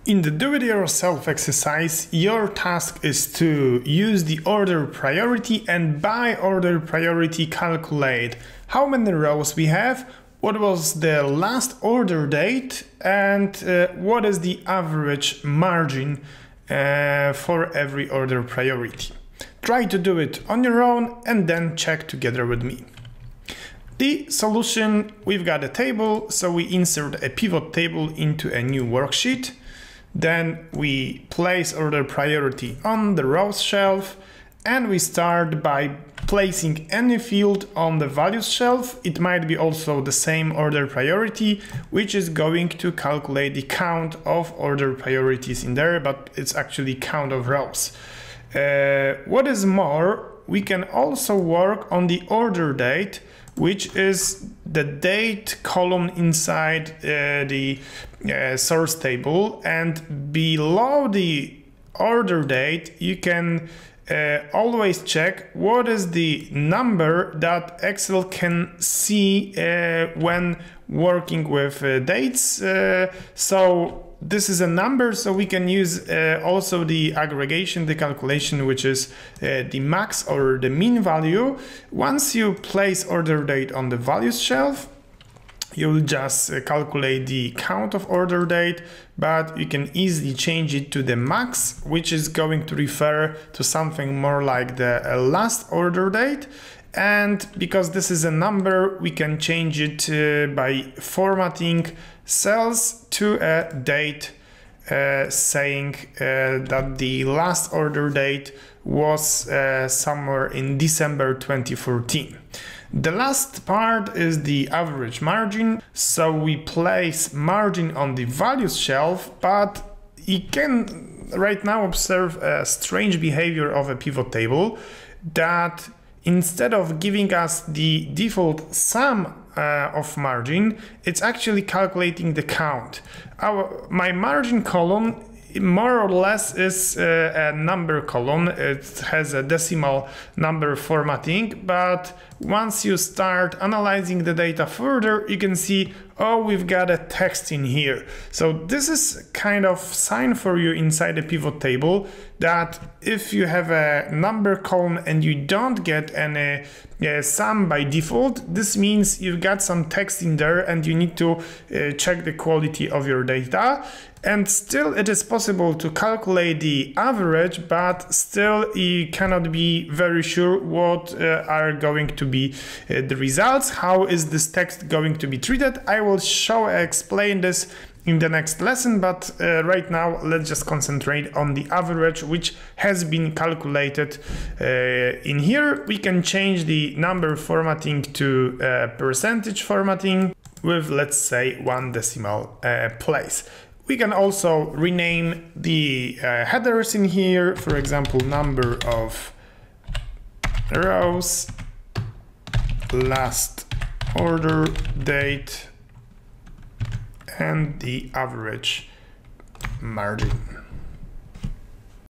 In the do-it-yourself exercise, your task is to use the order priority and by order priority calculate how many rows we have, what was the last order date, and what is the average margin for every order priority. Try to do it on your own and then check together with me. The solution, we've got a table, so we insert a pivot table into a new worksheet. Then we place order priority on the rows shelf, and we start by placing any field on the values shelf. It might be also the same order priority, which is going to calculate the count of order priorities in there, but it's actually count of rows. What is more, we can also work on the order date, which is the date column inside the source table, and below the order date you can always check what is the number that Excel can see when working with dates. So this is a number, so we can use also the aggregation, the calculation, which is the max or the mean value. Once you place order date on the values shelf, you'll just calculate the count of order date, but you can easily change it to the max, which is going to refer to something more like the last order date. And because this is a number, we can change it by formatting cells to a date saying that the last order date was somewhere in December 2014. The last part is the average margin. So we place margin on the values shelf, but you can right now observe a strange behavior of a pivot table that instead of giving us the default sum of margin, it's actually calculating the count. My margin column more or less is a number column. It has a decimal number formatting, but once you start analyzing the data further, you can see, oh, we've got a text in here. So this is kind of sign for you inside the pivot table that if you have a number column and you don't get any sum by default, this means you've got some text in there and you need to check the quality of your data. And still it is possible to calculate the average, but still you cannot be very sure what are going to be the results. How is this text going to be treated? I will explain this in the next lesson, but right now let's just concentrate on the average, which has been calculated in here. We can change the number formatting to percentage formatting with, let's say, 1 decimal place. We can also rename the headers in here, for example, number of rows, last order date, and the average margin.